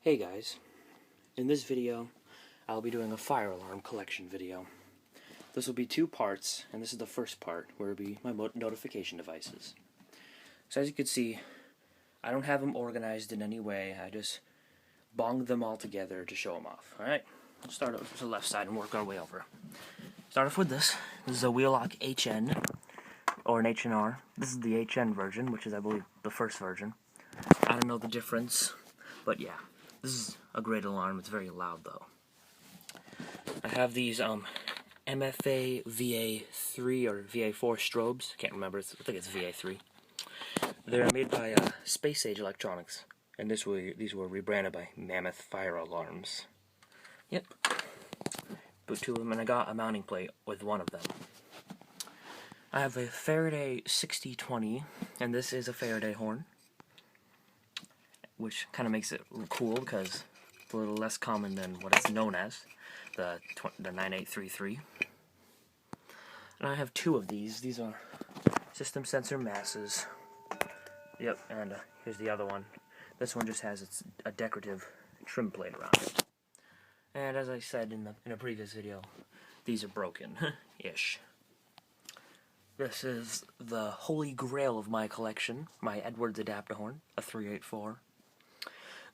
Hey guys, in this video I'll be doing a fire alarm collection video. This will be two parts, and this is the first part where it will be my notification devices. So as you can see, I don't have them organized in any way, I just bonged them all together to show them off. Alright, we'll start off to the left side and work our way over. Start off with this. This is a Wheelock HN, or an HNR. This is the HN version, which is I believe the first version. I don't know the difference, but yeah. This is a great alarm. It's very loud though. I have these MFA VA3 or VA4 strobes. Can't remember. I think it's VA3. They're made by Space Age Electronics, and these were rebranded by Mammoth Fire Alarms. Yep. Put two of them, and I got a mounting plate with one of them. I have a Faraday 6020, and this is a Faraday horn, which kind of makes it cool because it's a little less common than what it's known as, the 9833. And I have two of these. These are system sensor masses. Yep, and here's the other one. This one just has a decorative trim plate around it. And as I said in a previous video, these are broken-ish. This is the holy grail of my collection, my Edwards Adaptahorn, a 384.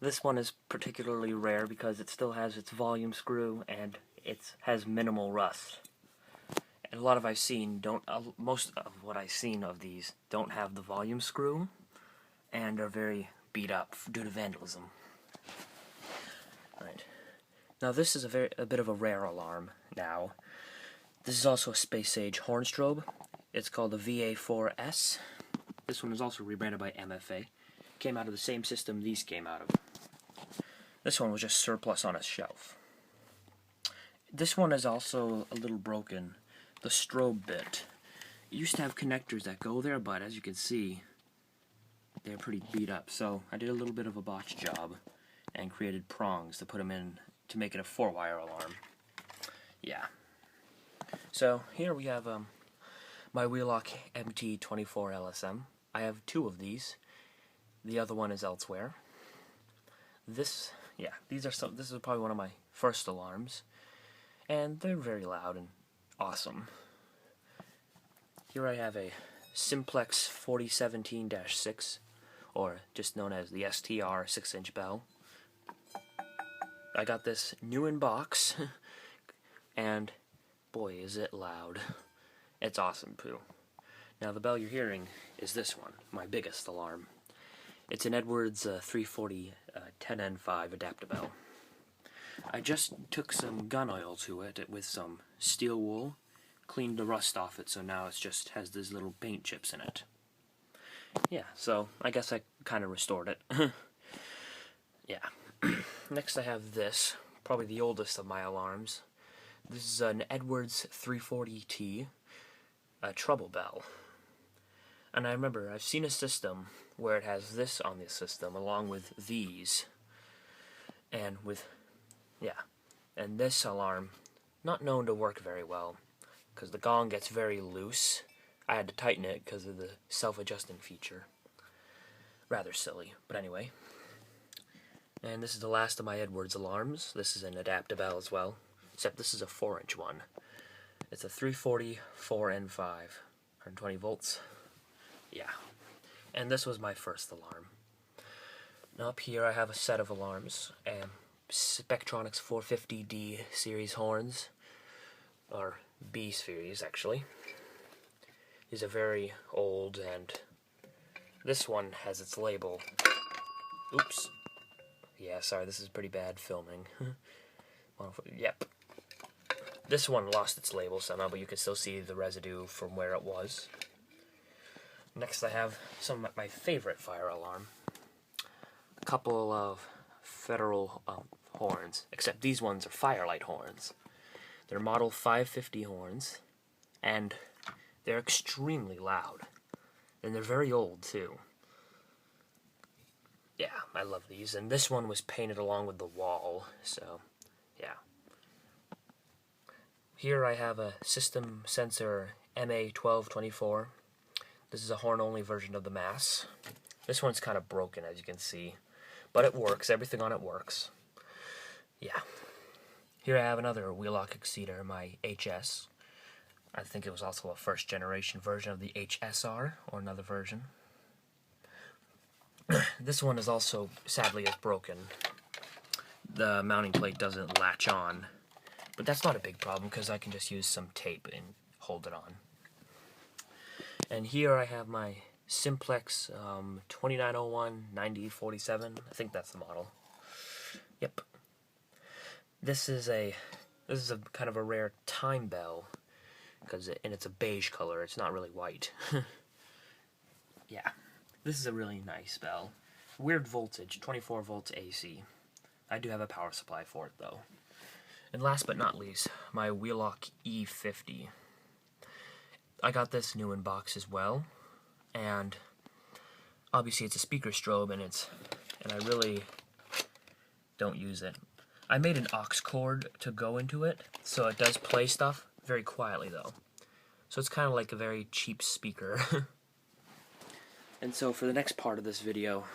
This one is particularly rare because it still has its volume screw and it has minimal rust. And most of what I've seen of these don't have the volume screw and are very beat up due to vandalism. Right. Now this is a bit of a rare alarm now. This is also a Space Age horn strobe. It's called the VA4S. This one is also rebranded by MFA. Came out of the same system these came out of. This one was just surplus on its shelf. This one is also a little broken. The strobe bit. It used to have connectors that go there, but as you can see, they're pretty beat up. So I did a little bit of a botch job and created prongs to put them in to make it a 4-wire alarm. Yeah. So here we have my Wheelock MT24 LSM. I have two of these. The other one is elsewhere. This is probably one of my first alarms, and they're very loud and awesome. Here I have a Simplex 4017-6, or just known as the STR 6-inch bell. I got this new in box, and boy is it loud. It's awesome too. Now the bell you're hearing is this one, my biggest alarm. It's an Edwards 340 10N5 Adaptabell. I just took some gun oil to it with some steel wool, cleaned the rust off it, so now it just has these little paint chips in it. Yeah, so I guess I kind of restored it. Yeah. Next I have this, probably the oldest of my alarms. This is an Edwards 340T, a treble bell. And I remember, I've seen a system where it has this on the system along with these. And and this alarm, not known to work very well, because the gong gets very loose. I had to tighten it because of the self-adjusting feature. Rather silly, but anyway. And this is the last of my Edwards alarms. This is an Adaptabell as well, except this is a 4-inch one. It's a 340 4N5, 120 volts. Yeah, and this was my first alarm. Now up here I have a set of alarms, Spectronics 450D series horns, or B series actually. These are very old, and this one has its label. Oops. Yeah, sorry, this is pretty bad filming. Yep. This one lost its label somehow, but you can still see the residue from where it was. Next I have some of my favorite fire alarm. A couple of Federal horns, except these ones are Firelight horns. They're model 550 horns, and they're extremely loud. And they're very old too. Yeah, I love these. And this one was painted along with the wall, so yeah. Here I have a system sensor MA1224. This is a horn-only version of the mass. This one's kind of broken, as you can see, but it works. Everything on it works. Yeah. Here I have another Wheelock Exceeder, my HS. I think it was also a first generation version of the HSR, or another version. This one is also, sadly, is broken. The mounting plate doesn't latch on, but that's not a big problem because I can just use some tape and hold it on. And here I have my Simplex 2901-9047. I think that's the model. Yep. This is a kind of a rare time bell and it's a beige color. It's not really white. Yeah. This is a really nice bell. Weird voltage, 24 volts AC. I do have a power supply for it though. And last but not least, my Wheelock E50. I got this new in box as well, and obviously it's a speaker strobe, and I really don't use it. I made an aux cord to go into it, so it does play stuff very quietly though. So it's kind of like a very cheap speaker. And so for the next part of this video,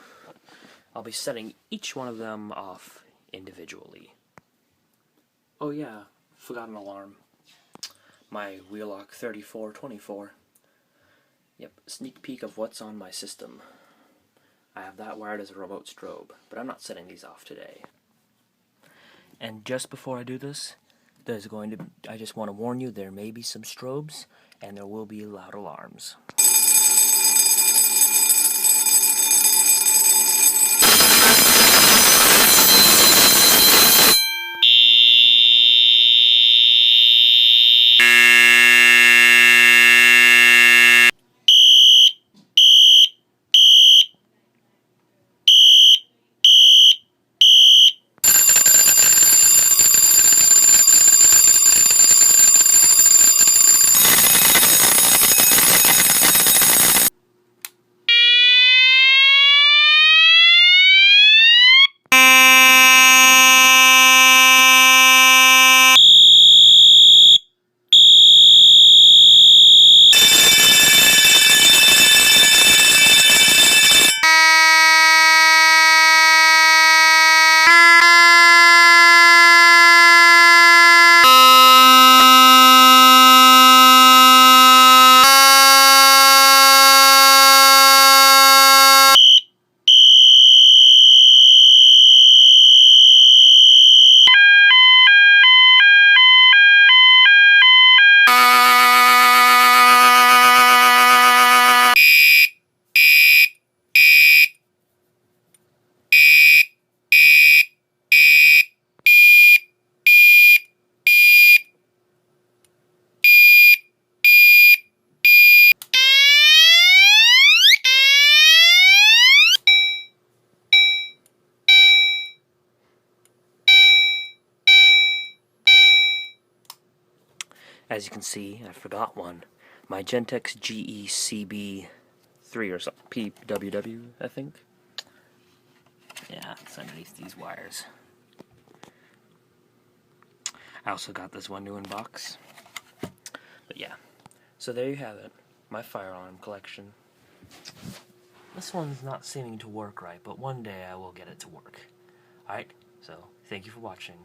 I'll be setting each one of them off individually. Oh yeah, forgot an alarm. My Wheelock 3424. Yep, sneak peek of what's on my system. I have that wired as a remote strobe, but I'm not setting these off today. And just before I do this, I just want to warn you, there may be some strobes, and there will be loud alarms. As you can see, I forgot one. My Gentex GECB3 or something. PWW, I think. Yeah, it's underneath these wires. I also got this one new in box. But yeah. So there you have it. My firearm collection. This one's not seeming to work right, but one day I will get it to work. Alright, so thank you for watching.